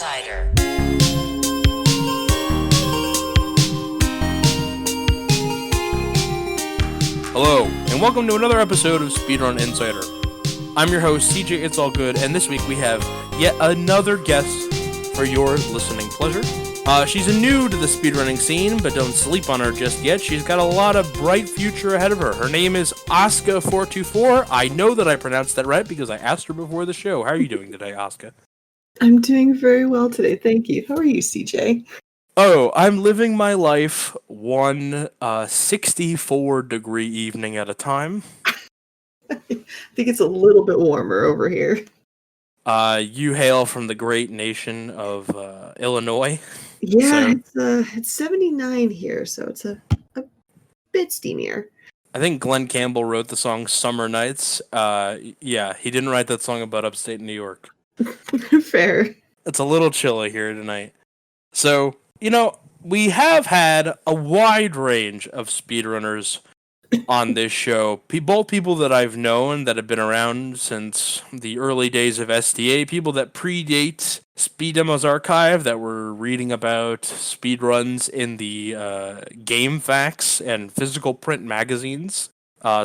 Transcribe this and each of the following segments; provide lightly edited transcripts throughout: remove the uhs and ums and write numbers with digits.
Insider. Hello, and welcome to another episode of Speedrun Insider. I'm your host, CJitsallGewd, and this week we have yet another guest for your listening pleasure. She's new to the speedrunning scene, but don't sleep on her just yet. She's got a lot of bright future ahead of her. Her name is Asuka424. I know that I pronounced that right because I asked her before the show. How are you doing today, Asuka? I'm doing very well today, thank you. How are you, CJ? Oh, I'm living my life one 64-degree evening at a time. I think it's a little bit warmer over here. You hail from the great nation of Illinois. Yeah, it's 79 here, so it's a bit steamier. I think Glenn Campbell wrote the song Summer Nights. Yeah, he didn't write that song about upstate New York. Fair. It's a little chilly here tonight. So, we have had a wide range of speedrunners on this show. Both people that I've known that have been around since the early days of SDA, people that predate Speed Demos Archive that were reading about speedruns in the Game Facts and physical print magazines.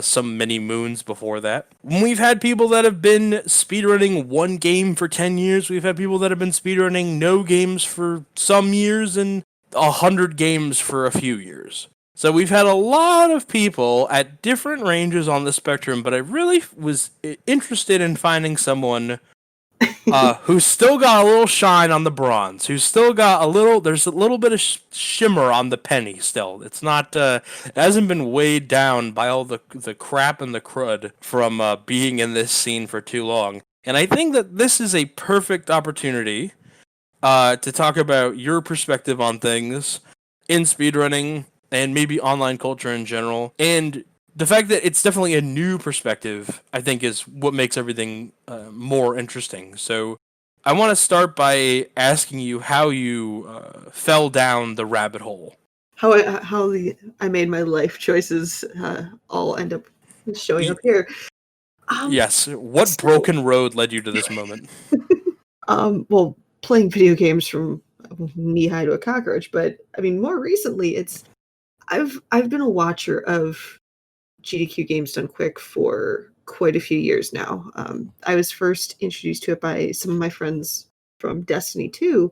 Some many moons before that. We've had people that have been speedrunning one game for 10 years. We've had people that have been speedrunning no games for some years and 100 games for a few years. So we've had a lot of people at different ranges on the spectrum, but I really was interested in finding someone who's still got a little shine on the bronze, who's still got there's a little bit of shimmer on the penny still. It's not, it hasn't been weighed down by all the crap and the crud from being in this scene for too long. And I think that this is a perfect opportunity to talk about your perspective on things in speedrunning and maybe online culture in general. And the fact that it's definitely a new perspective, I think, is what makes everything more interesting. So I want to start by asking you how you fell down the rabbit hole. How I made my life choices all end up showing up here. Yes. What broken road led you to this moment? Well, playing video games from knee-high to a cockroach, but I mean, more recently, I've been a watcher of GDQ Games Done Quick for quite a few years now. I was first introduced to it by some of my friends from Destiny 2,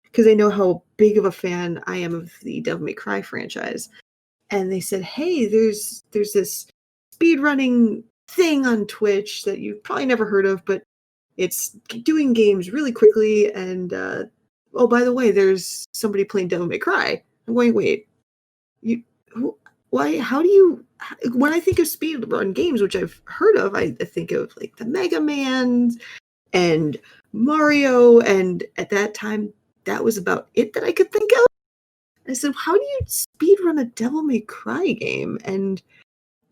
because they know how big of a fan I am of the Devil May Cry franchise. And they said, hey, there's this speedrunning thing on Twitch that you've probably never heard of, but it's doing games really quickly. And, oh, by the way, there's somebody playing Devil May Cry. I'm going, wait, how do you, when I think of speedrun games, which I've heard of, I think of like the Mega Man and Mario, and at that time, that was about it that I could think of. I said, how do you speedrun a Devil May Cry game? And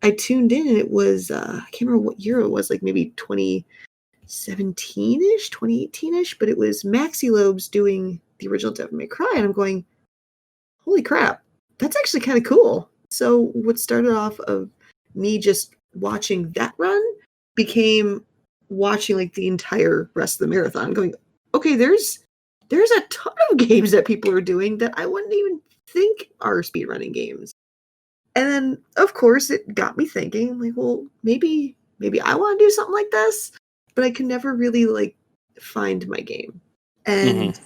I tuned in, and it was, I can't remember what year it was, like maybe 2017-ish, 2018-ish, but it was Maxi Lobes doing the original Devil May Cry, and I'm going, holy crap, that's actually kind of cool. So what started off of me just watching that run became watching like the entire rest of the marathon, going, okay, there's a ton of games that people are doing that I wouldn't even think are speedrunning games. And then, of course, it got me thinking, like, well, maybe I want to do something like this, but I could never really like find my game. And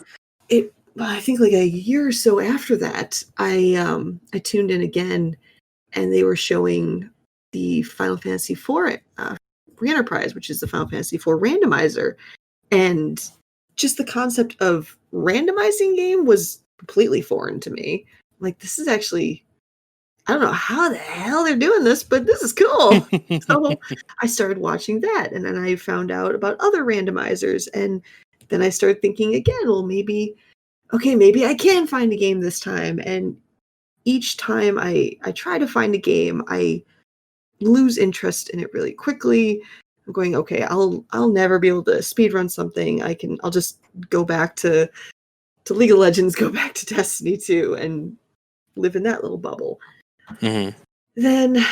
I think like a year or so after that, I tuned in again, and they were showing the Final Fantasy IV Re-Enterprise, which is the Final Fantasy IV randomizer. And just the concept of randomizing game was completely foreign to me. Like, this is actually, I don't know how the hell they're doing this, but this is cool. So I started watching that, and then I found out about other randomizers, and then I started thinking again, well, maybe I can find a game this time. And each time I try to find a game, I lose interest in it really quickly. I'm going, okay, I'll never be able to speedrun something. I'll just go back to League of Legends, go back to Destiny 2, and live in that little bubble. Mm-hmm. Then, let's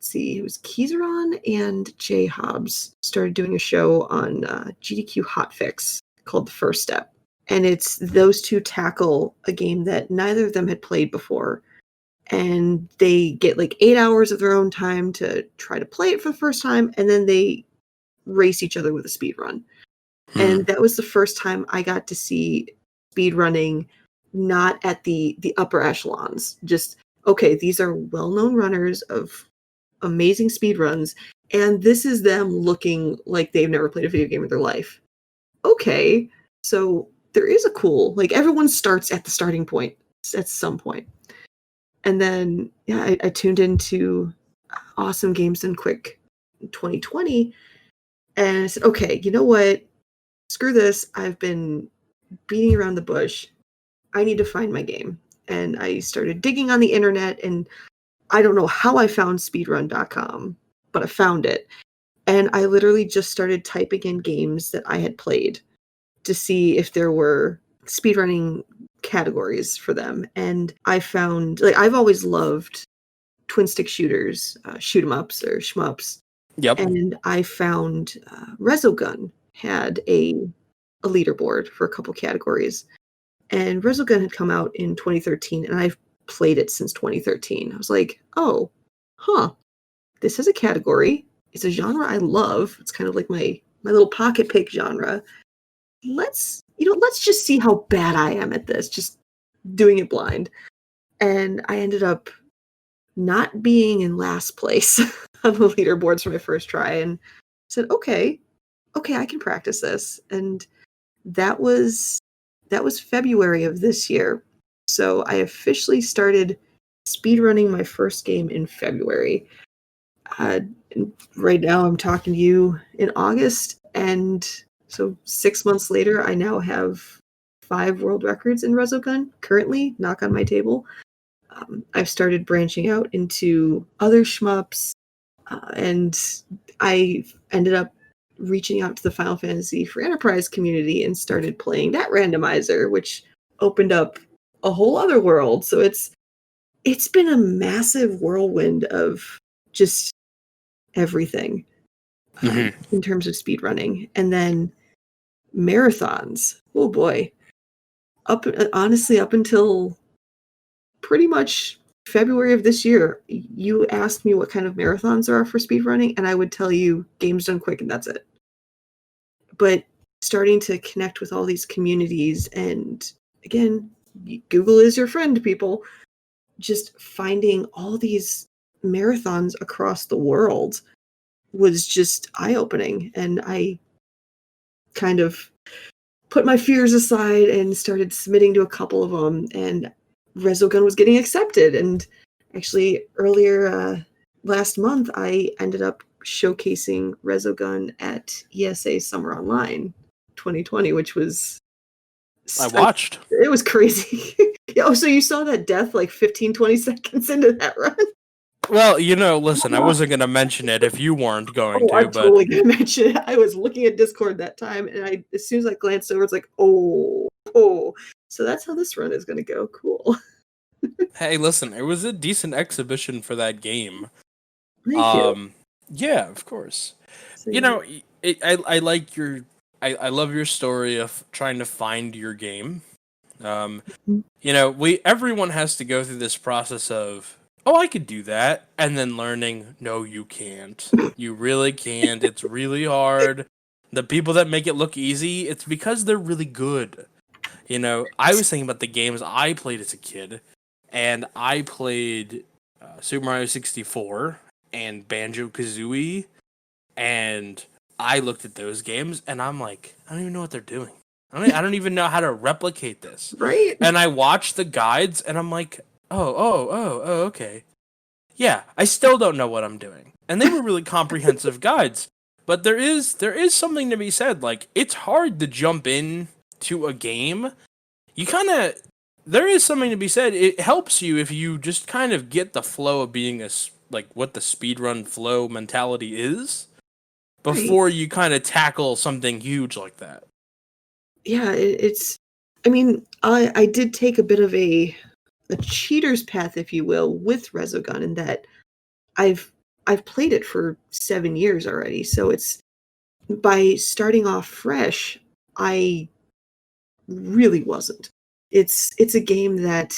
see, it was Kizaron and Jay Hobbs started doing a show on GDQ Hotfix called The First Step. And it's those two tackle a game that neither of them had played before. And they get like 8 hours of their own time to try to play it for the first time, and then they race each other with a speed run. And that was the first time I got to see speed running not at the upper echelons. Just, okay, these are well-known runners of amazing speed runs, and this is them looking like they've never played a video game in their life. Okay, so there is a cool, like, everyone starts at the starting point at some point. And then, yeah, I tuned into Awesome Games Done Quick in 2020, and I said, okay, you know what? Screw this. I've been beating around the bush. I need to find my game. And I started digging on the internet, and I don't know how I found speedrun.com, but I found it. And I literally just started typing in games that I had played to see if there were speedrunning categories for them. And I found, like, I've always loved twin stick shooters, shoot 'em ups or shmups. Yep. And I found Resogun had a leaderboard for a couple categories. And Resogun had come out in 2013, and I've played it since 2013. I was like, oh, this is a category. It's a genre I love. It's kind of like my little pocket pick genre. Let's just see how bad I am at this, just doing it blind. And I ended up not being in last place on the leaderboards for my first try, and said, okay, I can practice this. And that was February of this year. So I officially started speedrunning my first game in February. Right now I'm talking to you in August, and so 6 months later, I now have 5 world records in Resogun currently, knock on my table. I've started branching out into other shmups, and I ended up reaching out to the Final Fantasy for Enterprise community and started playing that randomizer, which opened up a whole other world. So it's been a massive whirlwind of just everything in terms of speedrunning. And then marathons. Oh boy. Honestly, up until pretty much February of this year, you asked me what kind of marathons there are for speedrunning, and I would tell you Games Done Quick, and that's it. But starting to connect with all these communities, and again, Google is your friend, people. Just finding all these marathons across the world was just eye-opening, and I kind of put my fears aside and started submitting to a couple of them, and Resogun was getting accepted. And actually, earlier last month, I ended up showcasing Resogun at ESA Summer Online 2020, which was... I watched. It was crazy. Oh, so you saw that death like 15, 20 seconds into that run? Well, listen, I wasn't going to mention it if you weren't going to, I'm but... totally going to mention it. I was looking at Discord that time, and as soon as I glanced over, it's like, oh. So that's how this run is going to go. Cool. Hey, listen, it was a decent exhibition for that game. Thank you. Yeah, of course. So, I like I love your story of trying to find your game. Everyone has to go through this process of, oh, I could do that, and then learning, no, you can't. You really can't. It's really hard. The people that make it look easy, it's because they're really good. I was thinking about the games I played as a kid, and I played Super Mario 64 and Banjo-Kazooie, and I looked at those games, and I'm like, I don't even know what they're doing. I don't even know how to replicate this. right? And I watched the guides, and I'm like, oh, okay. Yeah, I still don't know what I'm doing. And they were really comprehensive guides. But there is something to be said. Like, it's hard to jump in to a game. There is something to be said. It helps you if you just kind of get the flow of being what the speedrun flow mentality is before you kind of tackle something huge like that. Yeah, I did take a bit of a cheater's path, if you will, with Resogun, in that I've played it for 7 years already. So it's, by starting off fresh, I really wasn't. It's a game that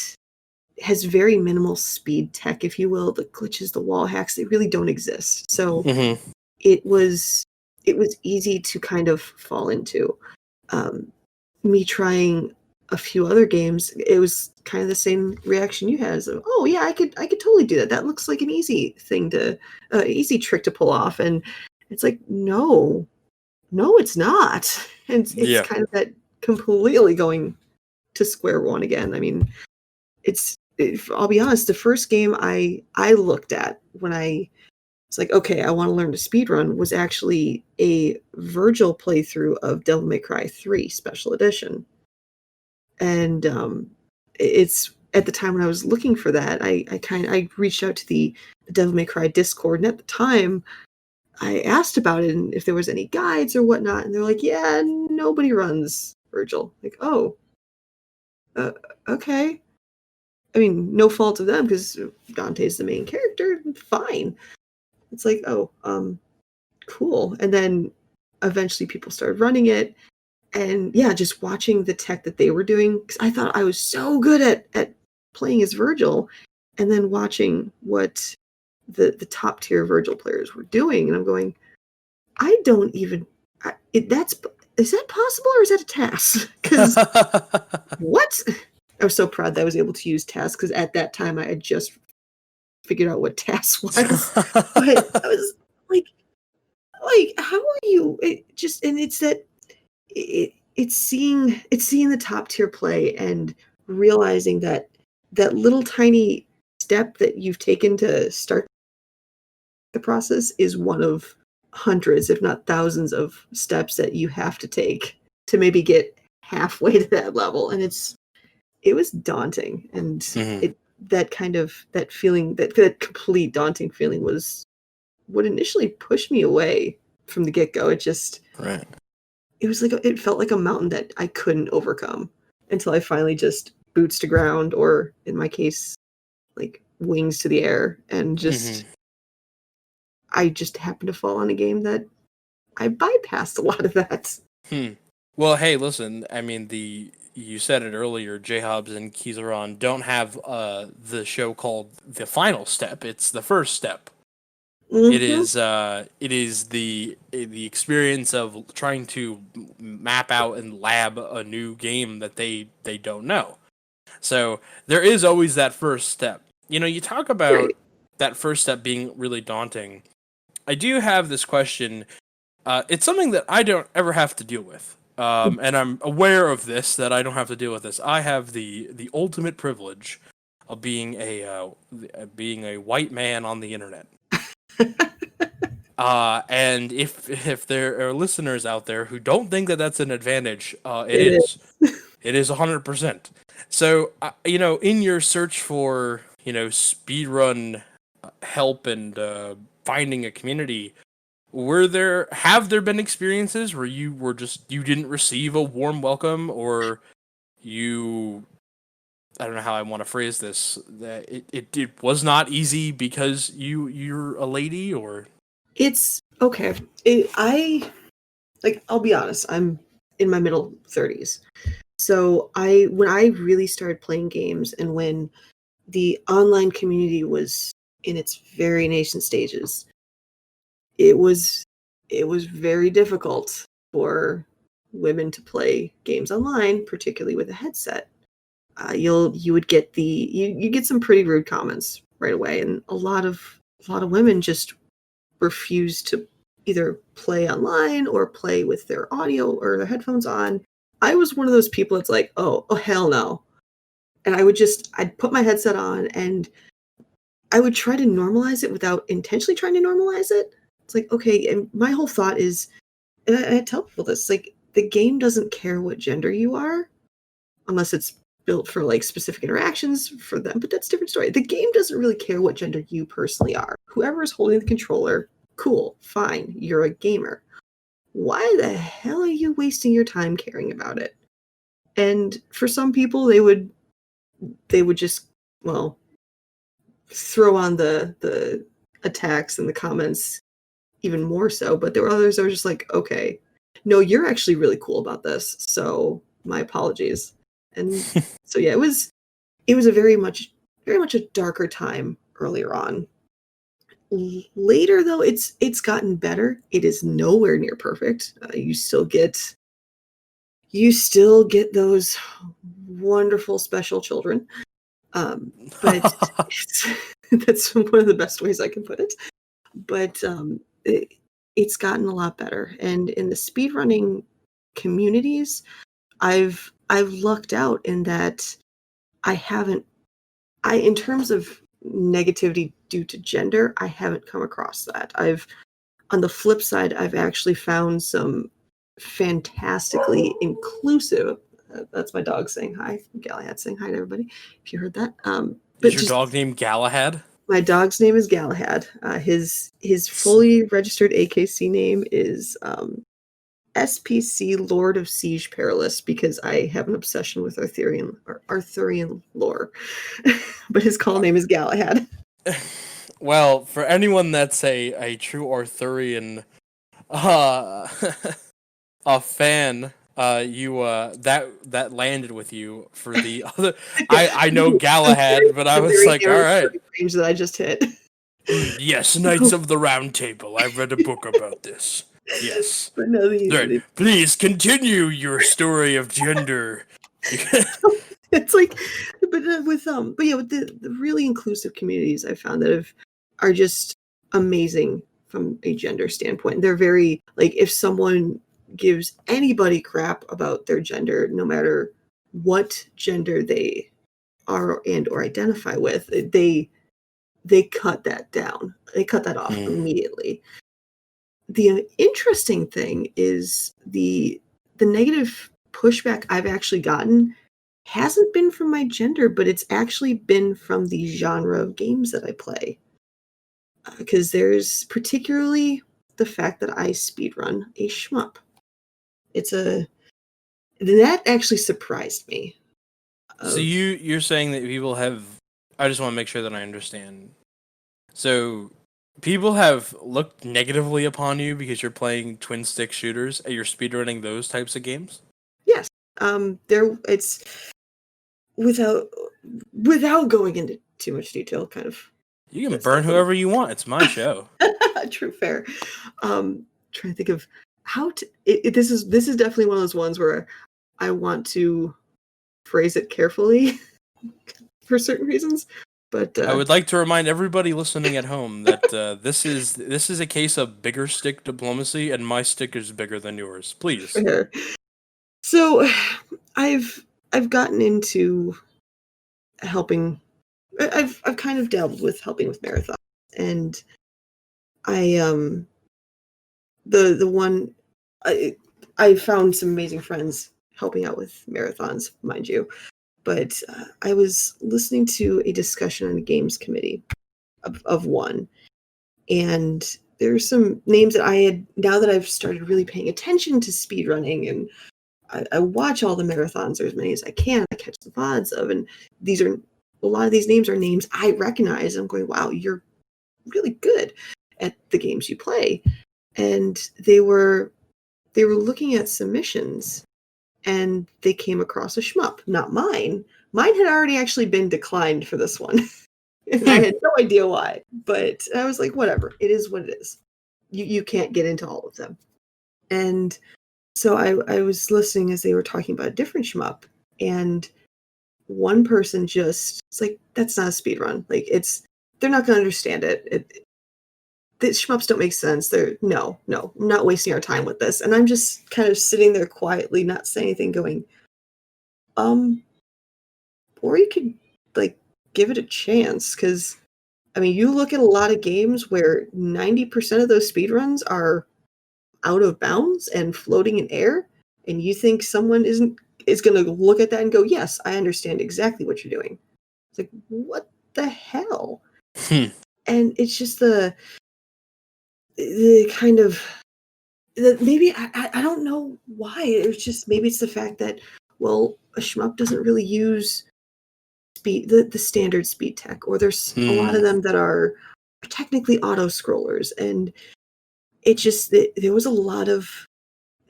has very minimal speed tech, if you will. The glitches, the wall hacks, they really don't exist. So it was easy to kind of fall into. Me trying a few other games, it was kind of the same reaction you had. As, oh yeah, I could totally do that. That looks like an easy thing to, easy trick to pull off. And it's like, no, it's not. And it's kind of that completely going to square one again. I mean, I'll be honest, the first game I looked at when I was like, okay, I want to learn to speedrun was actually a Virgil playthrough of Devil May Cry 3 Special Edition. And it's at the time when I was looking for that, I reached out to the Devil May Cry Discord, and at the time I asked about it and if there was any guides or whatnot, and they're like, yeah, nobody runs Virgil. Like, oh, okay. I mean, no fault of them because Dante's the main character. Fine. It's like, oh, cool. And then eventually people started running it. And yeah, just watching the tech that they were doing, because I thought I was so good at playing as Virgil, and then watching what the top tier Virgil players were doing. And I'm going, I don't even, is that possible or is that a task? Because what? I was so proud that I was able to use TAS because at that time I had just figured out what TAS was. But I was like, how are you? It's seeing the top tier play and realizing that little tiny step that you've taken to start the process is one of hundreds, if not thousands, of steps that you have to take to maybe get halfway to that level, and it was daunting, and that feeling, that complete daunting feeling was what initially pushed me away from the get-go. It was like, it felt like a mountain that I couldn't overcome until I finally just boots to ground, or in my case, like wings to the air, and just I just happened to fall on a game that I bypassed a lot of that. Well, hey, listen, I mean, you said it earlier, J-Hobbs and Kizaron don't have the show called The Final Step. It's the first step. It is the experience of trying to map out and lab a new game that they don't know. So there is always that first step. You know, you talk about that first step being really daunting. I do have this question. It's something that I don't ever have to deal with. And I'm aware of this, that I don't have to deal with this. I have the ultimate privilege of being a white man on the internet. And if there are listeners out there who don't think that that's an advantage, it is. It is 100%. So, in your search for, speedrun help and finding a community, have there been experiences where you didn't receive a warm welcome, or I don't know how I want to phrase this, that it was not easy because you're a lady, or? It's okay. I'll be honest, I'm in my middle 30s. So when I really started playing games, and when the online community was in its very nascent stages, it was very difficult for women to play games online, particularly with a headset. You would get you get some pretty rude comments right away, and a lot of women just refuse to either play online or play with their audio or their headphones on. I was one of those people that's like, oh hell no. And I'd put my headset on and I would try to normalize it without intentionally trying to normalize it. It's like, okay, and my whole thought is, and I tell people this, like, the game doesn't care what gender you are, unless it's built for like specific interactions for them, but that's a different story. The game doesn't really care what gender you personally are. Whoever is holding the controller, cool, fine, you're a gamer. Why the hell are you wasting your time caring about it? And for some people, they would just, well, throw on the attacks and the comments even more so. But there were others that were just like, okay, no, you're actually really cool about this, so My apologies. And so yeah, it was a very much a darker time earlier on. Later though, it's gotten better. It is nowhere near perfect. You still get those wonderful special children. But that's one of the best ways I can put it. But it's gotten a lot better. And in the speedrunning communities, I've lucked out in that in terms of negativity due to gender, I haven't come across that. On the flip side, I've actually found some fantastically inclusive. That's my dog saying hi. Gallahad saying hi to everybody. If you heard that. Is your dog named Gallahad? My dog's name is Gallahad. His fully registered AKC name is SPC Lord of Siege Perilous, because I have an obsession with Arthurian lore. But his call name is Gallahad. Well, for anyone that's a true Arthurian a fan, that landed with you for the other. I know Gallahad, but I was like, all right. Range that I just hit. Yes, Knights of the Round Table. I've read a book about this. Yes. But no, please continue your story of gender. It's like, but with the really inclusive communities I found that are just amazing from a gender standpoint. They're very, like, if someone gives anybody crap about their gender, no matter what gender they are and or identify with, they cut that down. They cut that off immediately. The interesting thing is the negative pushback I've actually gotten hasn't been from my gender, but it's actually been from the genre of games that I play. Because there's particularly the fact that I speedrun a shmup. That actually surprised me. So you're saying that people have, I just want to make sure that I understand. So people have looked negatively upon you because you're playing twin stick shooters and you're speedrunning those types of games? Yes. It's without going into too much detail, kind of. You can burn whoever you want. It's my show. True, fair. Trying to think of how to. This is definitely one of those ones where I want to phrase it carefully for certain reasons. But I would like to remind everybody listening at home that this is a case of bigger stick diplomacy, and my stick is bigger than yours. Please. Fair. So, I've gotten into helping. I've kind of dabbled with helping with marathons, and I the one I found some amazing friends helping out with marathons, mind you. But I was listening to a discussion on the games committee of one, and there's some names that I had, now that I've started really paying attention to speedrunning, and I watch all the marathons, or as many as I can. I catch the VODs of, and a lot of these names are names I recognize. I'm going, wow, you're really good at the games you play. And they were looking at submissions, and they came across a shmup, not mine. Mine had already actually been declined for this one. And I had no idea why. But I was like, whatever. It is what it is. You can't get into all of them. And so I was listening as they were talking about a different shmup, and one person just, it's like, that's not a speedrun. Like, they're not going to understand it. The shmups don't make sense. No, I'm not wasting our time with this. And I'm just kind of sitting there quietly, not saying anything, going, or you could, like, give it a chance. Because, I mean, you look at a lot of games where 90% of those speedruns are out of bounds and floating in air, and you think someone is going to look at that and go, yes, I understand exactly what you're doing. It's like, what the hell? And it's just the kind of, maybe I don't know why. It's just, maybe it's the fact that, well, a shmup doesn't really use the standard speed tech, or there's a lot of them that are technically auto scrollers, and it just, there was a lot of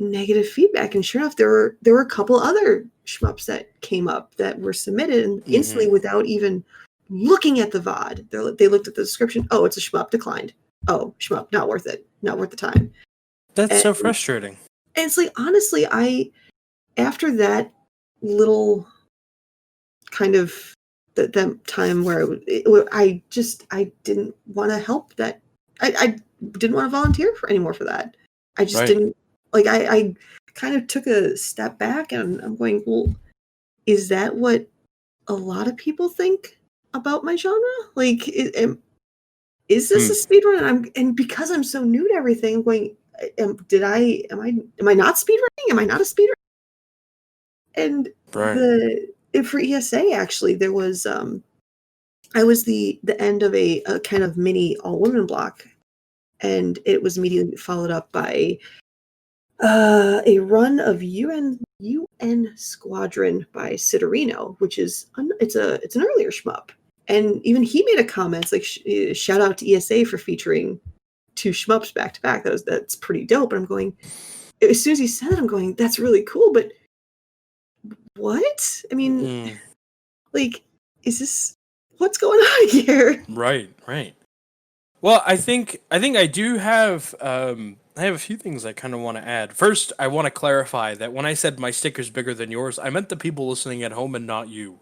negative feedback. And sure enough, there were a couple other shmups that came up that were submitted, and instantly, without even looking at the VOD, they looked at the description. Oh, it's a shmup, declined. Oh, shmup, not worth it, not worth the time. That's so frustrating. And it's like, honestly, after that little kind of that time where I didn't want to help that. I didn't want to volunteer anymore for that. I just didn't, like, I kind of took a step back, and I'm going, well, is that what a lot of people think about my genre? Like, is this a speedrun? And because I'm so new to everything, I'm going, am I not speedrunning? Am I not a speedrunner? And for ESA, actually, there was I was the end of a kind of mini all women block, and it was immediately followed up by a run of UN Squadron by Citarino, which is it's an earlier shmup, and even he made a comment, like, shout out to ESA for featuring 2 shmups back to back. That's pretty dope. And I'm going, as soon as he said it, I'm going, that's really cool, but what? I mean, like, is this, what's going on here? Right. Well, I think I do have I have a few things I kind of want to add. First, I want to clarify that when I said my sticker's bigger than yours, I meant the people listening at home and not you.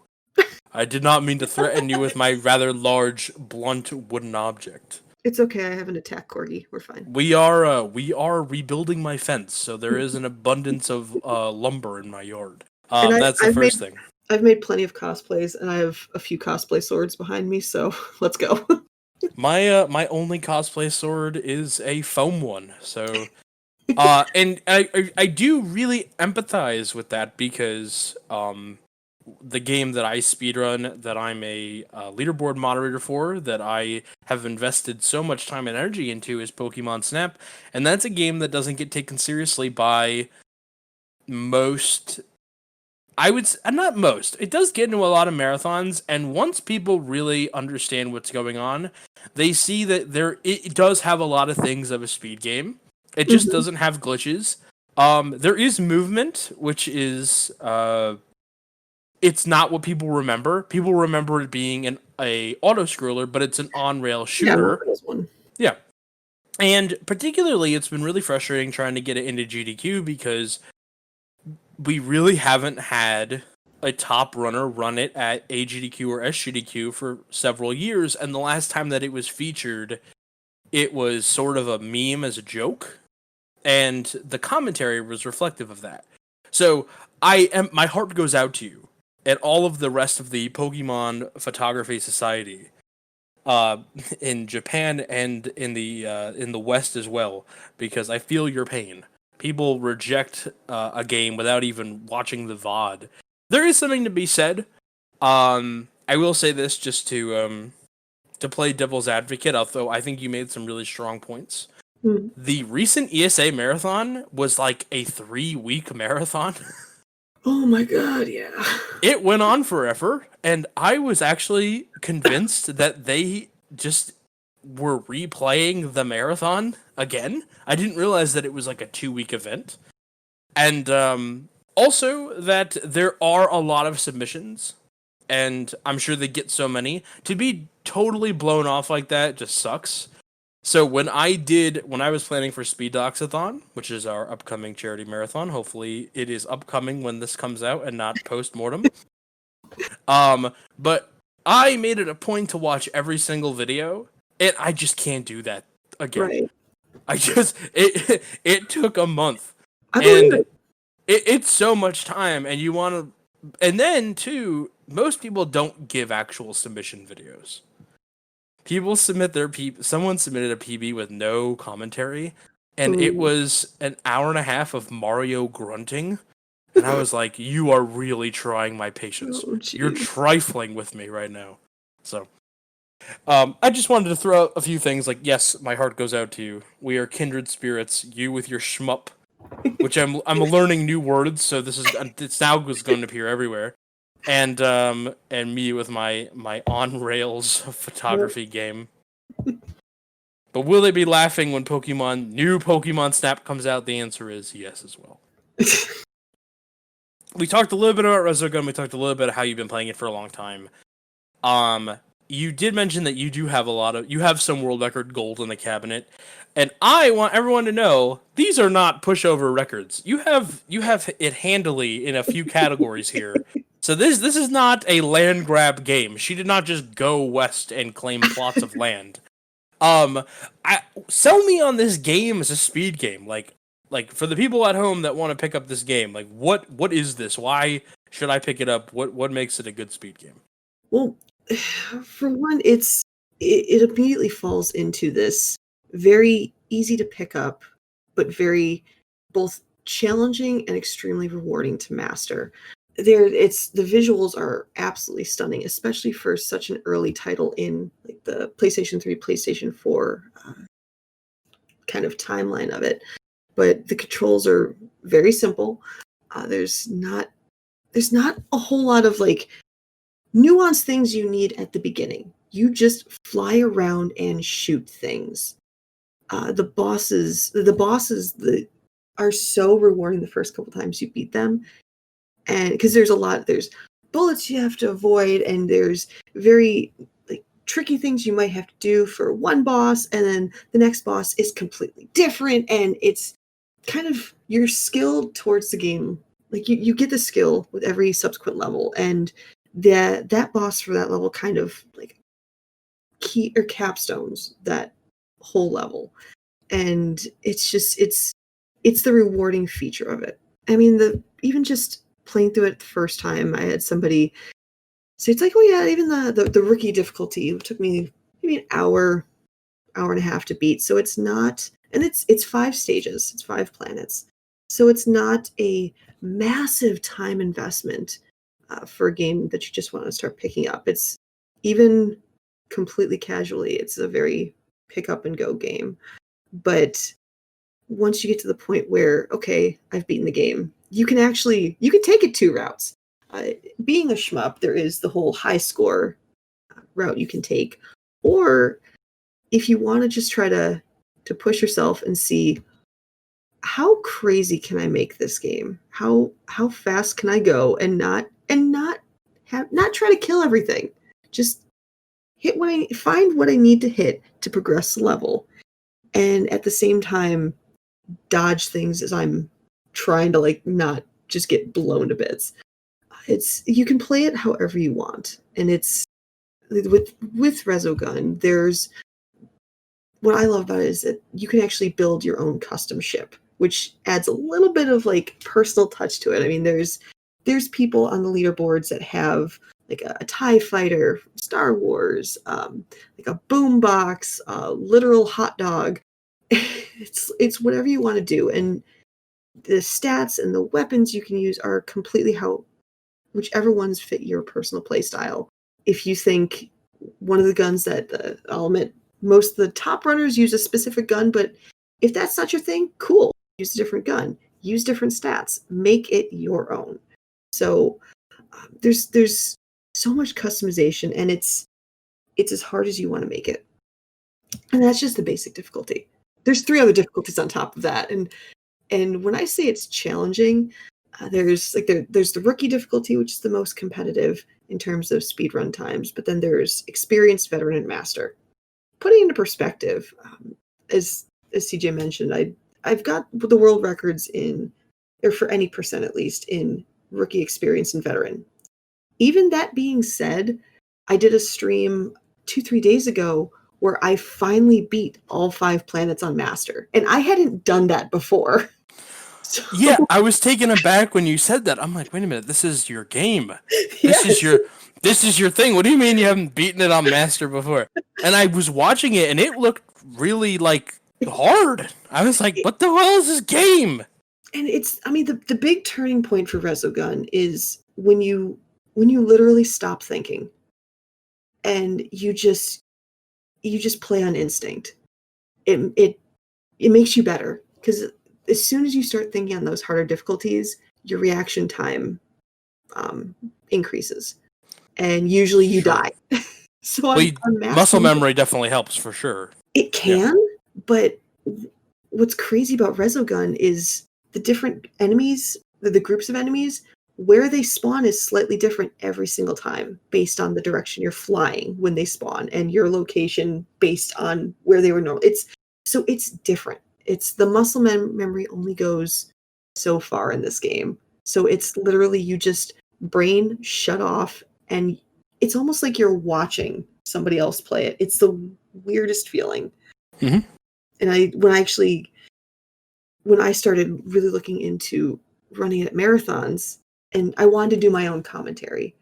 I did not mean to threaten you with my rather large, blunt wooden object. It's okay. I have an attack corgi. We're fine. We are rebuilding my fence, so there is an abundance of lumber in my yard. That's the first thing. I've made plenty of cosplays, and I have a few cosplay swords behind me, so let's go. My only cosplay sword is a foam one, so and I do really empathize with that, because the game that I speedrun, that I'm a leaderboard moderator for, that I have invested so much time and energy into, is Pokemon Snap, and that's a game that doesn't get taken seriously by most. I would not most. It does get into a lot of marathons, and once people really understand what's going on, they see that it does have a lot of things of a speed game. It just doesn't have glitches. There is movement, which is it's not what people remember. People remember it being a auto scroller, but it's an on-rail shooter. Yeah. And particularly, it's been really frustrating trying to get it into GDQ, because we really haven't had a top runner run it at AGDQ or SGDQ for several years, and the last time that it was featured, it was sort of a meme as a joke, and the commentary was reflective of that. So my heart goes out to you and all of the rest of the Pokemon Photography Society in Japan and in the West as well, because I feel your pain. People reject a game without even watching the VOD. There is something to be said. I will say this, just to play devil's advocate, although I think you made some really strong points. The recent ESA marathon was like a 3-week marathon. Oh my god, yeah. It went on forever, and I was actually convinced that they just were replaying the marathon again. I didn't realize that it was like a 2-week event. And also that there are a lot of submissions, and I'm sure they get so many. To be totally blown off like that just sucks. So when I was planning for Speed Doxathon, which is our upcoming charity marathon, hopefully it is upcoming when this comes out and not post-mortem. But I made it a point to watch every single video, and I just can't do that again. Right. It took a month. It's so much time, and you want to, and then too, most people don't give actual submission videos. People submit someone submitted a PB with no commentary, and it was an hour and a half of Mario grunting, and I was like, you are really trying my patience. You're trifling with me right now. So I just wanted to throw out a few things, like, yes, my heart goes out to you. We are kindred spirits, you with your shmup, which I'm learning new words, so it's now going to appear everywhere. And me with my on rails photography game. But will they be laughing when new Pokemon Snap comes out? The answer is yes as well. We talked a little bit about Resogun. We talked a little bit about how you've been playing it for a long time. You did mention that you do have you have some world record gold in the cabinet, and I want everyone to know these are not pushover records. You have it handily in a few categories here. So this is not a land grab game. She did not just go west and claim plots of land. Sell me on this game as a speed game. Like for the people at home that want to pick up this game, like what is this? Why should I pick it up? What makes it a good speed game? Well, for one, it immediately falls into this very easy to pick up, but very both challenging and extremely rewarding to master. The visuals are absolutely stunning, especially for such an early title in like the PlayStation 3, PlayStation 4 kind of timeline of it. But the controls are very simple. There's not a whole lot of like nuanced things you need at the beginning. You just fly around and shoot things. The bosses are so rewarding the first couple times you beat them, and because there's bullets you have to avoid, and there's very like tricky things you might have to do for one boss, and then the next boss is completely different, and it's kind of you're skilled towards the game. Like you get the skill with every subsequent level, and that boss for that level kind of like key or capstones that whole level, and it's the rewarding feature of it. I mean, even just playing through it the first time, I had somebody say it's like, oh yeah, even the rookie difficulty took me maybe an hour and a half to beat. So it's not, and it's 5 stages, it's 5 planets, so it's not a massive time investment for a game that you just want to start picking up. It's even completely casually, it's a very pick up and go game. But once you get to the point where, okay, I've beaten the game, you can take it 2 routes. Being a shmup, there is the whole high score route you can take. Or if you want to just try to push yourself and see how crazy can I make this game? How fast can I go and not try to kill everything. Just find what I need to hit to progress the level, and at the same time dodge things as I'm trying to like not just get blown to bits. You can play it however you want, and it's with Resogun. There's what I love about it is that you can actually build your own custom ship, which adds a little bit of like personal touch to it. I mean, there's people on the leaderboards that have like a TIE fighter from Star Wars, like a boombox, a literal hot dog. It's whatever you want to do, and the stats and the weapons you can use are completely whichever ones fit your personal play style. If you think one of the guns that I'll admit, most of the top runners use a specific gun, but if that's not your thing, cool. Use a different gun. Use different stats. Make it your own. So there's so much customization, and it's as hard as you want to make it. And that's just the basic difficulty. There's 3 other difficulties on top of that, and when I say it's challenging, there's the rookie difficulty, which is the most competitive in terms of speedrun times, but then there's experienced, veteran, and master. Putting into perspective, as CJ mentioned, I've got the world records or for any percent at least, in rookie, experienced, and veteran. Even that being said, I did a stream 2-3 days ago where I finally beat all 5 planets on master, and I hadn't done that before. So, yeah, I was taken aback when you said that. I'm like, wait a minute, this is your game. This is your thing. What do you mean you haven't beaten it on master before? And I was watching it, and it looked really like hard. I was like, what the hell is this game? And the big turning point for Resogun is when you literally stop thinking, and you just play on instinct. It makes you better, because as soon as you start thinking on those harder difficulties, your reaction time increases, and usually you die. So muscle memory definitely helps for sure. It can, but what's crazy about Resogun is the different enemies, the groups of enemies, where they spawn is slightly different every single time based on the direction you're flying when they spawn and your location based on where they were normal. It's different. It's the muscle memory only goes so far in this game. So it's literally you just brain shut off and it's almost like you're watching somebody else play it. It's the weirdest feeling. Mm-hmm. And when I started really looking into running at marathons, and I wanted to do my own commentary,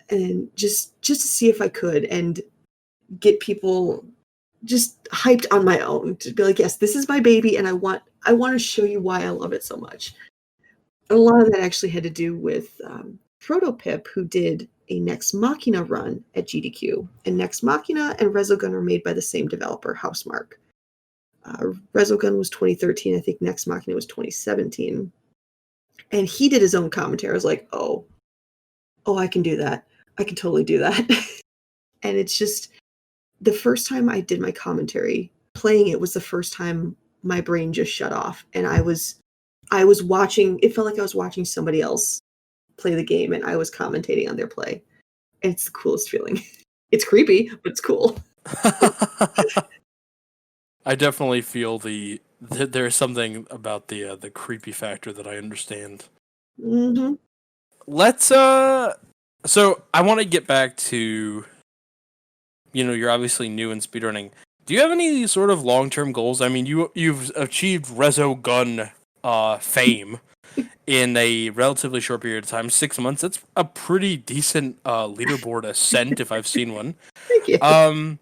and just to see if I could, and get people just hyped on my own to be like, yes, this is my baby, and I want to show you why I love it so much. And a lot of that actually had to do with Protopip, who did a Nex Machina run at GDQ, and Nex Machina and Resogun are made by the same developer, Housemarque. Resogun was 2013. I think Nex Machina was 2017. And he did his own commentary. I was like, oh, I can do that. I can totally do that. And it's just the first time I did my commentary, playing it was the first time my brain just shut off. And I was watching, it felt like I was watching somebody else play the game and I was commentating on their play. And it's the coolest feeling. It's creepy, but it's cool. I definitely feel there's something about the creepy factor that I understand. Mm-hmm. Let's so I want to get back to, you're obviously new in speedrunning. Do you have any sort of long-term goals? I mean, you've achieved Resogun fame in a relatively short period of time, 6 months. That's a pretty decent leaderboard ascent if I've seen one. Thank you.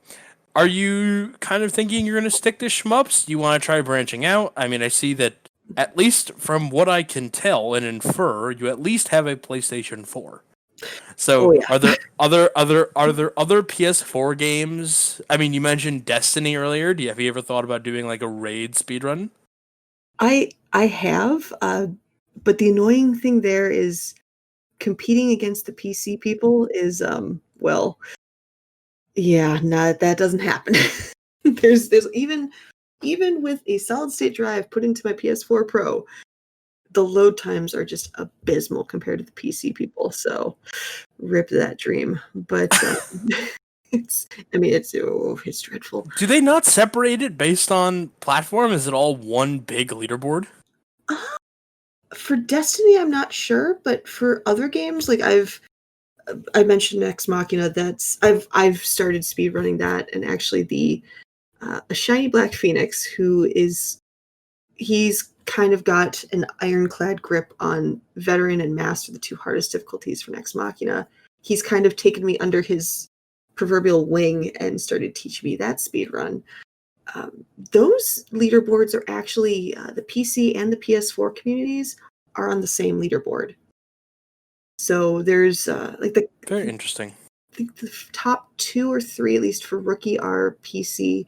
Are you kind of thinking you're going to stick to shmups? Do you want to try branching out? I mean, I see that, at least from what I can tell and infer, you at least have a PlayStation 4. So, yeah. are there other PS4 games? I mean, you mentioned Destiny earlier. Have you ever thought about doing like a raid speedrun? I have, but the annoying thing there is competing against the PC people is well, yeah, no, that doesn't happen. there's even with a solid state drive put into my PS4 Pro, the load times are just abysmal compared to the PC people. So rip that dream. But it's dreadful. Do they not separate it based on platform? Is it all one big leaderboard? For Destiny, I'm not sure, but for other games, like I mentioned Nex Machina. I've started speedrunning that, and actually a shiny black phoenix he's kind of got an ironclad grip on veteran and master, the two hardest difficulties for Nex Machina. He's kind of taken me under his proverbial wing and started teaching me that speedrun. Those leaderboards are actually the PC and the PS4 communities are on the same leaderboard. So there's Very interesting. I think the top 2 or 3, at least for rookie, are PC,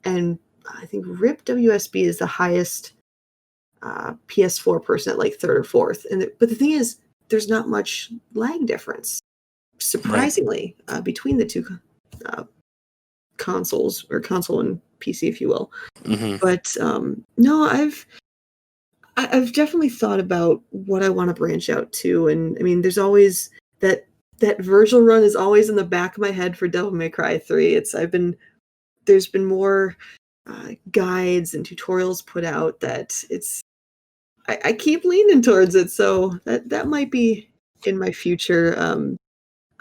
and I think Rip WSB is the highest PS4 person at like 3rd or 4th. But the thing is, there's not much lag difference, surprisingly, between the two consoles, or console and PC, if you will. Mm-hmm. But no, I've definitely thought about what I want to branch out to, and I mean, there's always that Virgil run is always in the back of my head for Devil May Cry 3. There's been more guides and tutorials put out that I keep leaning towards it, so that might be in my future.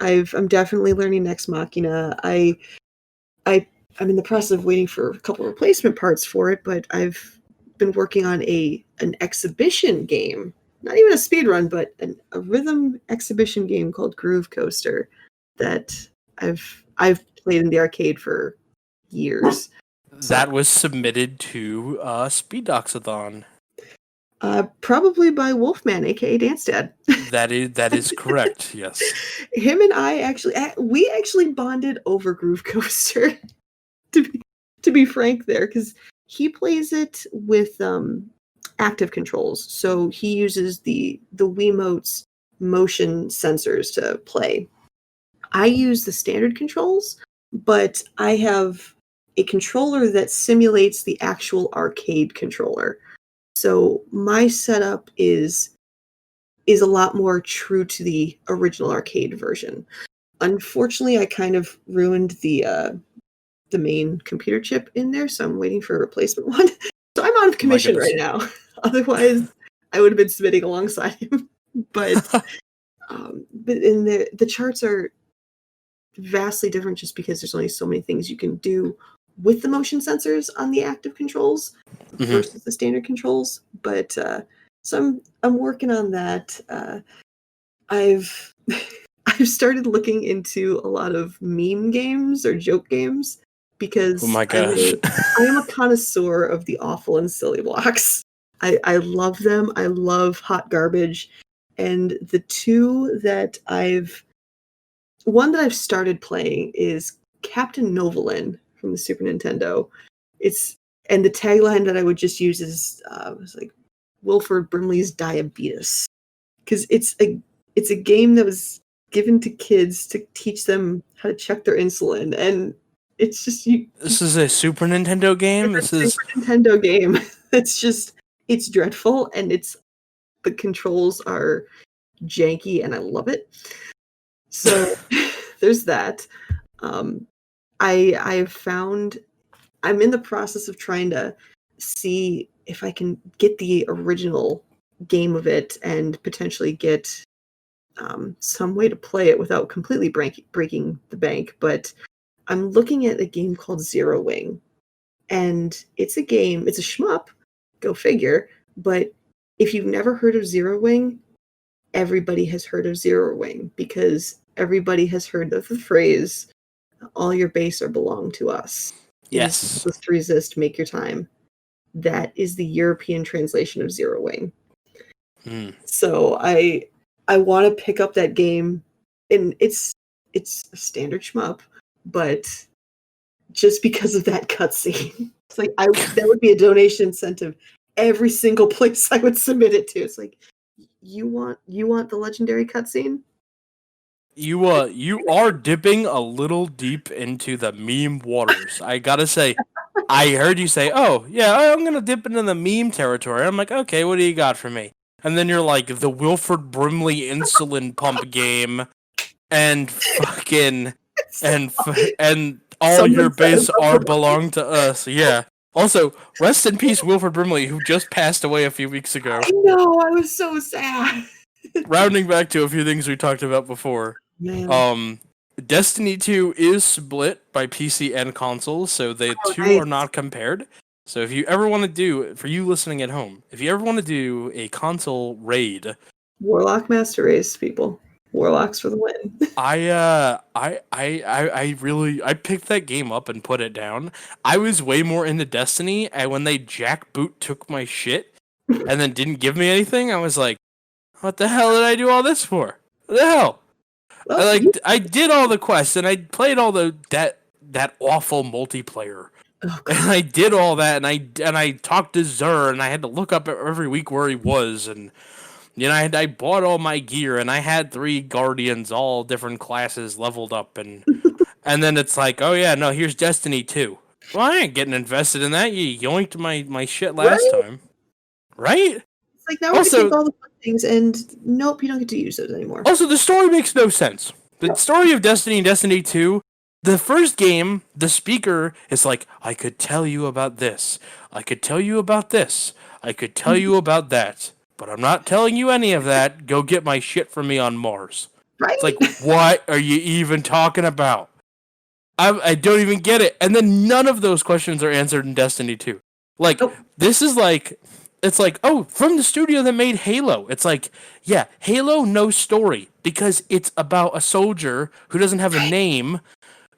I'm definitely learning Nex Machina. I'm in the process of waiting for a couple of replacement parts for it, but I've been working on an exhibition game, not even a speedrun, but a rhythm exhibition game called Groove Coaster that I've played in the arcade for years. That was submitted to Speeddoxathon. Probably by Wolfman, aka Dance Dad. That is correct. Yes. Him and I actually bonded over Groove Coaster. To be frank, there, because he plays it with active controls, so he uses the Wiimote's motion sensors to play. I use the standard controls, but I have a controller that simulates the actual arcade controller. So my setup is a lot more true to the original arcade version. Unfortunately, I kind of ruined the main computer chip in there, so I'm waiting for a replacement one. So I'm out of commission right now. Otherwise, I would have been submitting alongside him. But in the charts are vastly different just because there's only so many things you can do with the motion sensors on the active controls versus the standard controls. But so I'm working on that. I've started looking into a lot of meme games or joke games because oh my gosh. I am a connoisseur of the awful and silly blocks. I love them. I love hot garbage. And the two that one that I've started playing is Captain Novolin from the Super Nintendo. And the tagline that I would just use is was like Wilford Brimley's diabetes, because it's a game that was given to kids to teach them how to check their insulin, and it's just This is a Super Nintendo game. It's a Super Nintendo game. It's dreadful, and the controls are janky, and I love it. So there's that. I've found I'm in the process of trying to see if I can get the original game of it and potentially get some way to play it without completely breaking the bank. But I'm looking at a game called Zero Wing, and it's a shmup, go figure. But if you've never heard of Zero Wing, everybody has heard of Zero Wing because everybody has heard of the phrase, all your base or belong to us. Yes. Just resist, make your time. That is the European translation of Zero Wing. So I want to pick up that game, and it's a standard shmup, but just because of that cutscene, it's like that would be a donation incentive every single place I would submit it to. It's like, you want the legendary cutscene? You are dipping a little deep into the meme waters. I gotta say, I heard you say, "Oh yeah, I'm gonna dip into the meme territory." I'm like, "Okay, what do you got for me?" And then you're like, "The Wilford Brimley insulin pump game," and fucking and all your base are belong to us. Yeah. Also, rest in peace, Wilford Brimley, who just passed away a few weeks ago. I know, I was so sad. Rounding back to a few things we talked about before. Man. Destiny 2 is split by PC and consoles, so the two are not compared. So if you ever want to do, for you listening at home, if you ever want to do a console raid, Warlock Master Race, people. Warlocks for the win. I picked that game up and put it down. I was way more into Destiny, and when they jackboot took my shit and then didn't give me anything, I was like, what the hell did I do all this for? What the hell? Well, I did all the quests and I played all that awful multiplayer. And I did all that, and I talked to Zur, and I had to look up every week where he was, and I bought all my gear, and I had 3 guardians, all different classes, leveled up, and then it's like, oh yeah, no, here's Destiny 2. Well, I ain't getting invested in that. You yoinked my shit last time, right? It's like, now we're gonna take all the fun things, and nope, you don't get to use those anymore. Also, the story makes no sense. The story of Destiny and Destiny 2. The first game, the speaker is like, I could tell you about this. I could tell you about this. I could tell you about that. But I'm not telling you any of that. Go get my shit from me on Mars. Right? It's like, what are you even talking about? I don't even get it. And then none of those questions are answered in Destiny 2. Like, this is like, it's like, oh, from the studio that made Halo. It's like, yeah, Halo, no story. Because it's about a soldier who doesn't have a name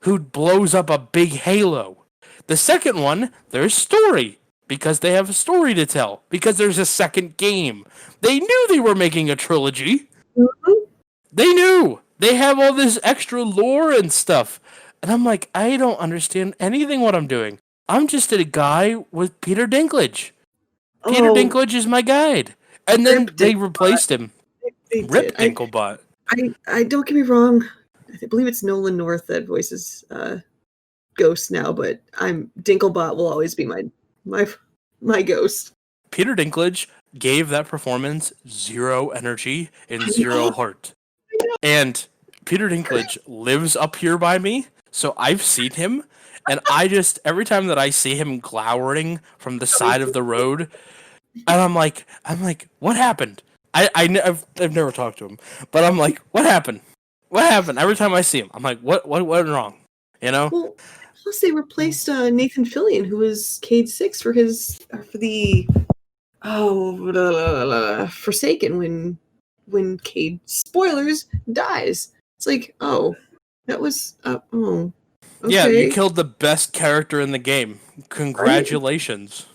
who blows up a big halo. The second one, there's story, because they have a story to tell, because there's a second game. They knew they were making a trilogy. Mm-hmm. They knew. They have all this extra lore and stuff. And I'm like, I don't understand anything what I'm doing. I'm just a guy with Peter Dinklage. Peter Dinklage is my guide. And then they replaced him. Rip Dinklebot. I don't get me wrong. I believe it's Nolan North that voices ghost now, but Dinklebot will always be my ghost. Peter Dinklage gave that performance 0 energy and I 0 know. heart. And Peter Dinklage lives up here by me, so I've seen him, and every time that I see him glowering from the side of the road, and I'm like, what happened? I've never talked to him, but I'm like, what happened? What happened? Every time I see him, I'm like, what went wrong? You know? Well, plus they replaced Nathan Fillion, who was Cade 6 for the Forsaken when Cade, spoilers, dies. It's like, oh, that was okay. Yeah, you killed the best character in the game. Congratulations.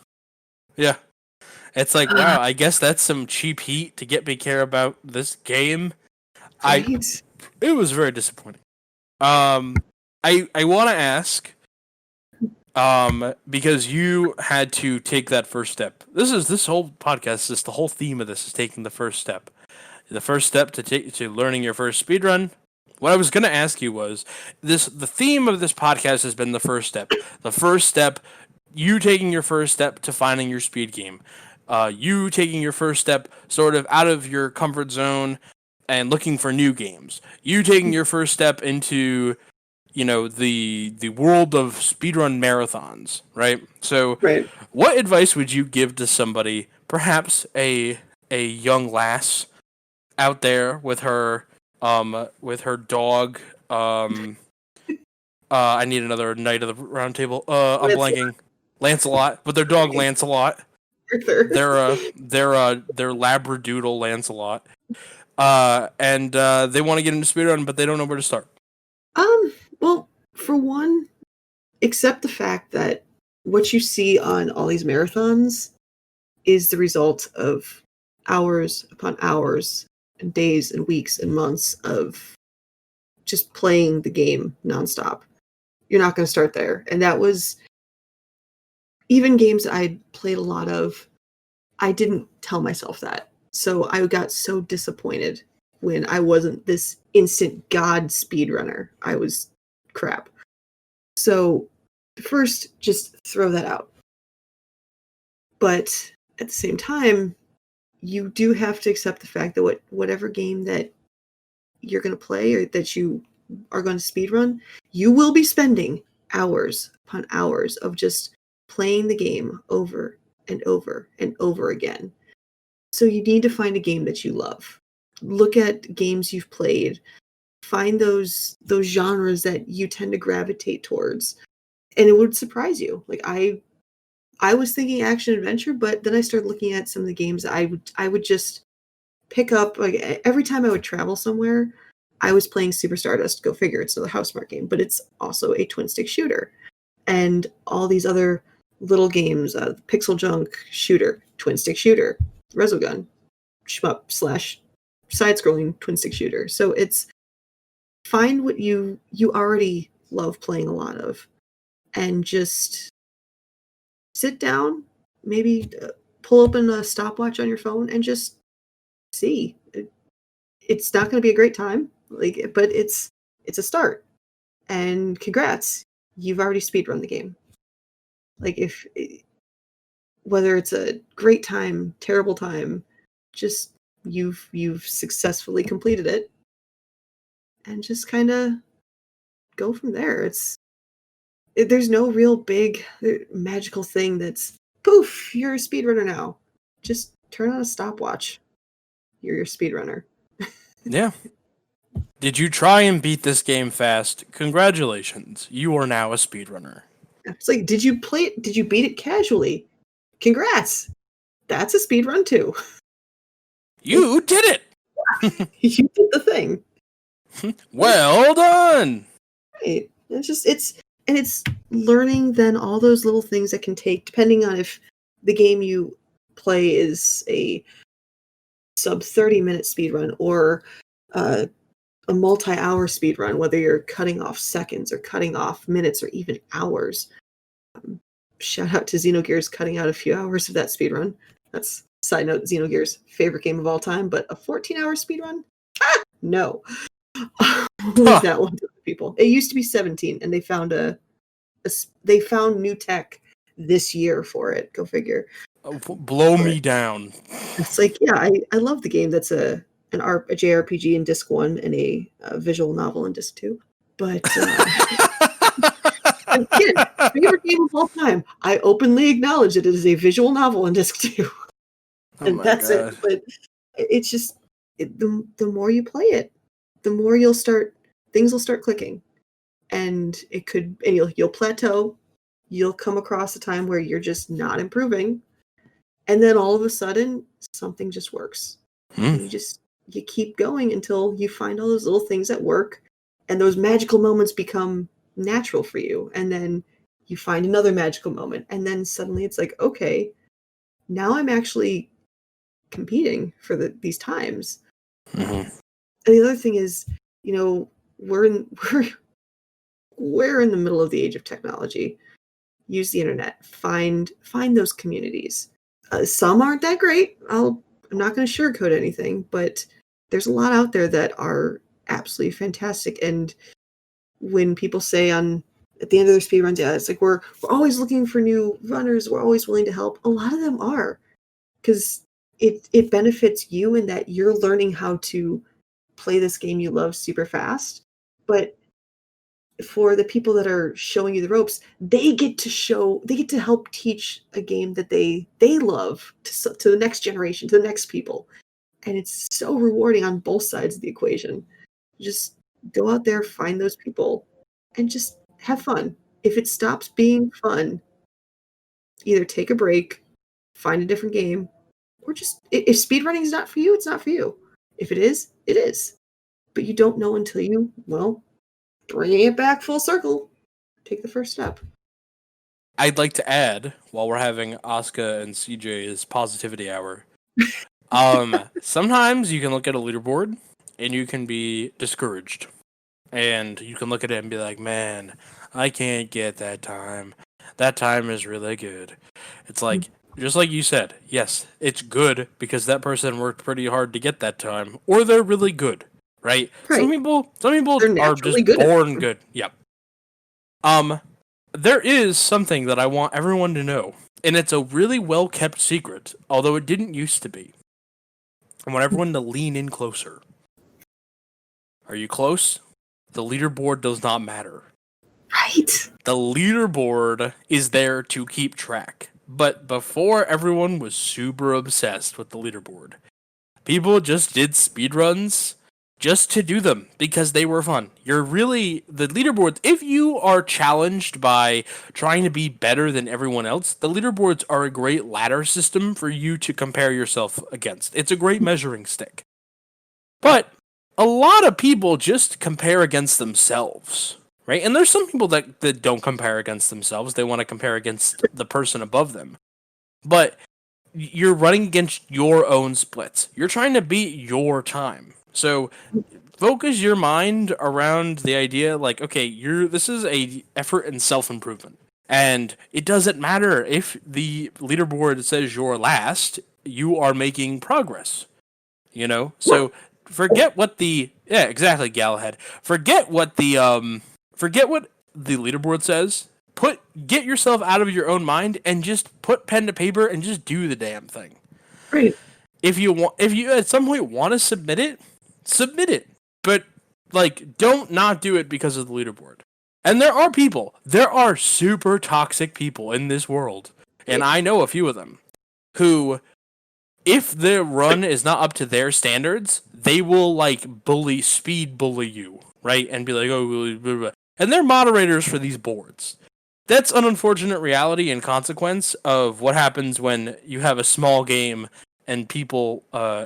Yeah. It's like, wow, I guess that's some cheap heat to get me care about this game. Right? It was very disappointing. I want to ask, because you had to take that first step. This whole podcast, the whole theme of this is taking the first step. The first step to learning your first speedrun. What I was going to ask you was the theme of this podcast has been the first step. The first step, you taking your first step to finding your speed game. You taking your first step sort of out of your comfort zone and looking for new games. You taking your first step into, the world of speedrun marathons, right? So, Right. what advice would you give to somebody, perhaps a young lass out there with her dog? I need another knight of the round table. I'm blanking. Lancelot, with their dog Lancelot. Arthur. Their Labradoodle Lancelot. And they want to get into speedrun, but they don't know where to start. Well, for one, accept the fact that what you see on all these marathons is the result of hours upon hours and days and weeks and months of just playing the game nonstop. You're not going to start there. And that was even games I played a lot of. I didn't tell myself that. So I got so disappointed when I wasn't this instant god speedrunner. I was crap. So first, just throw that out. But at the same time, you do have to accept the fact that whatever game that you're going to play or that you are going to speedrun, you will be spending hours upon hours of just playing the game over and over and over again. So you need to find a game that you love. Look at games you've played. Find those genres that you tend to gravitate towards. And it would surprise you. Like I was thinking action adventure, but then I started looking at some of the games I would just pick up. Like every time I would travel somewhere, I was playing Super Stardust. Go figure, it's another Housemarque game, but it's also a twin stick shooter. And all these other little games, Pixel Junk shooter, twin stick shooter, Resogun, shmup / side-scrolling twin stick shooter. So it's find what you already love playing a lot of, and just sit down, maybe pull open a stopwatch on your phone and just see. It's not going to be a great time, but it's a start. And congrats, you've already speedrun the game. Whether it's a great time, terrible time, just you've successfully completed it, and just kind of go from there. There's no real big magical thing that's poof, you're a speedrunner now. Just turn on a stopwatch. You're your speedrunner. Yeah. Did you try and beat this game fast? Congratulations, you are now a speedrunner. It's like, did you play it? Did you beat it casually? Congrats. That's a speedrun too. You did it. You did the thing. Well done. Right. It's learning then all those little things that can take, depending on if the game you play is a sub 30-minute speedrun or a multi-hour speedrun, whether you're cutting off seconds or cutting off minutes or even hours. Shout out to Xenogears cutting out a few hours of that speedrun. That's side note, Xenogears favorite game of all time, but a 14-hour speedrun? No. Leave that one to the people. It used to be 17, and they found a they found new tech this year for it. Go figure. Blow me down. It's like, yeah, I love the game. That's a JRPG in disc 1 and a visual novel in disc 2. But again, favorite game of all time. I openly acknowledge that it is a visual novel in disc 2. And that's God. it. But it's just the more you play it, the more things will start clicking. And you'll plateau. You'll come across a time where you're just not improving. And then all of a sudden, something just works. And you keep going until you find all those little things that work, and those magical moments become natural for you. And then you find another magical moment, and then suddenly it's like, okay, now I'm actually competing for these times. And the other thing is, we're in the middle of the age of technology. Use the internet. Find those communities. Some aren't that great. I'm not going to sugarcoat anything, but there's a lot out there that are absolutely fantastic. And when people say at the end of their speedruns, yeah, it's like we're always looking for new runners. We're always willing to help. A lot of them are, because it benefits you in that you're learning how to play this game you love super fast. But for the people that are showing you the ropes, they get to help teach a game that they love to the next generation, to the next people. And it's so rewarding on both sides of the equation. Just go out there, find those people, and just have fun. If it stops being fun, either take a break, find a different game, or just, if speedrunning is not for you, it's not for you. If it is, it is. But you don't know until you, bringing it back full circle, take the first step. I'd like to add, while we're having Asuka and CJ's positivity hour, sometimes you can look at a leaderboard and you can be discouraged. And you can look at it and be like, man, I can't get that time. That time is really good. It's like, just like you said, yes, it's good because that person worked pretty hard to get that time, or they're really good. Right? Some people are just born good. Yep. There is something that I want everyone to know, and it's a really well kept secret, although it didn't used to be. I want everyone to lean in closer. Are you close? The leaderboard does not matter. Right. The leaderboard is there to keep track. But before, everyone was super obsessed with the leaderboard. People just did speedruns just to do them because they were fun. You're really the leaderboards. If you are challenged by trying to be better than everyone else, the leaderboards are a great ladder system for you to compare yourself against. It's a great measuring stick. But a lot of people just compare against themselves, right? And there's some people that don't compare against themselves. They want to compare against the person above them. But you're running against your own splits. You're trying to beat your time. So focus your mind around the idea like, okay, this is a effort in self-improvement. And it doesn't matter if the leaderboard says you're last, you are making progress. So forget what exactly, Gallahad. Forget what the leaderboard says. Get yourself out of your own mind and just put pen to paper and just do the damn thing. Right. If you at some point want to submit it, but don't not do it because of the leaderboard. And there are super toxic people in this world, and I know a few of them who, if the run is not up to their standards, they will speed bully you, right? And be like, oh, blah, blah, blah. And they're moderators for these boards. That's an unfortunate reality and consequence of what happens when you have a small game and people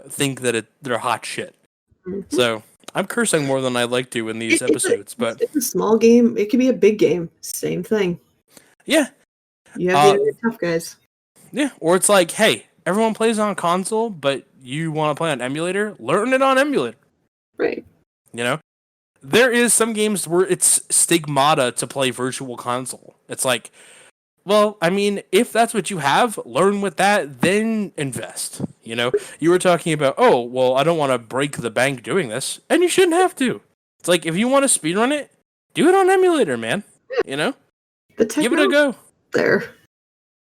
think that they're hot shit. Mm-hmm. So I'm cursing more than I'd like to in these episodes, but it's a small game. It could be a big game. Same thing. Yeah. You have the tough guys. Yeah, or it's like, hey, everyone plays on console, but you want to play on emulator? Learn it on emulator. Right. There is some games where it's stigmata to play virtual console. It's like, well, I mean, if that's what you have, learn with that, then invest. You were talking about, oh, well, I don't want to break the bank doing this, and you shouldn't have to. It's like, if you want to speedrun it, do it on emulator, man. The Give it a go. there.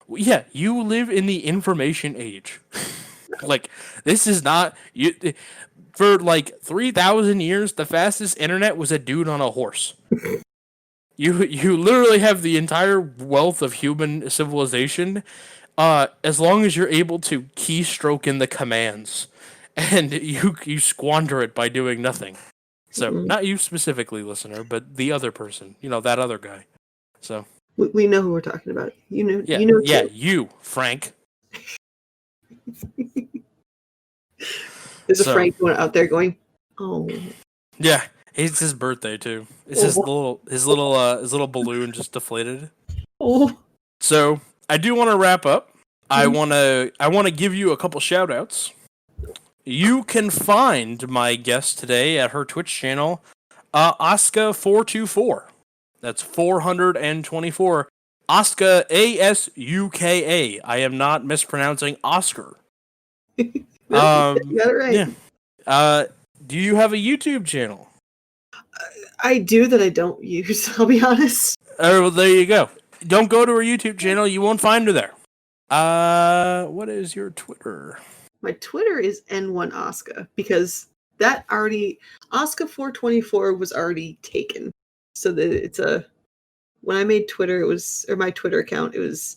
Yeah, you live in the information age. Like, this is not you. For like 3,000 years, the fastest internet was a dude on a horse. You literally have the entire wealth of human civilization, as long as you're able to keystroke in the commands, and you squander it by doing nothing. So not you specifically, listener, but the other person. That other guy. So We know who we're talking about. You know. yeah, You know. yeah, Too. you, Frank. There's a Frank going out there going, oh. Yeah, it's his birthday too. It's his little balloon just deflated. Oh. So I do want to wrap up. I want to give you a couple shout outs. You can find my guest today at her Twitch channel, Asuka424. That's 424. Asuka, Asuka. I am not mispronouncing Oscar. You got it right. Yeah. Do you have a YouTube channel? I do that I don't use, I'll be honest. Oh, well, there you go. Don't go to her YouTube channel. You won't find her there. What is your Twitter? My Twitter is N1Asuka because that already Asuka424 was already taken. So that when I made Twitter, my Twitter account, it was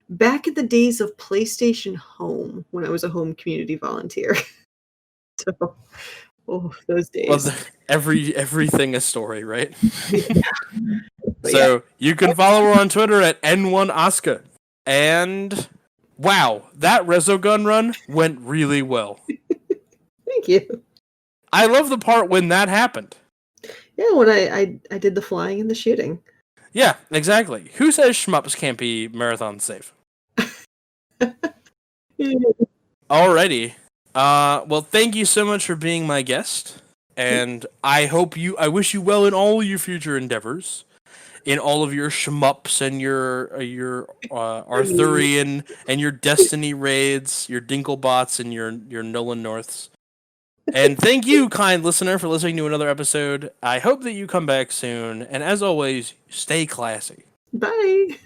back in the days of PlayStation Home when I was a home community volunteer. So, those days. Well, everything a story, right? Yeah. So you can follow her on Twitter at N1Asuka. And wow, that Resogun run went really well. Thank you. I love the part when that happened. Yeah, when I did the flying and the shooting. Yeah, exactly. Who says shmups can't be marathon safe? Alrighty. Well, thank you so much for being my guest, and I wish you well in all your future endeavors, in all of your shmups and your Arthurian and your Destiny raids, your Dinklebots and your Nolan Norths. And thank you, kind listener, for listening to another episode. I hope that you come back soon, and as always, stay classy. Bye.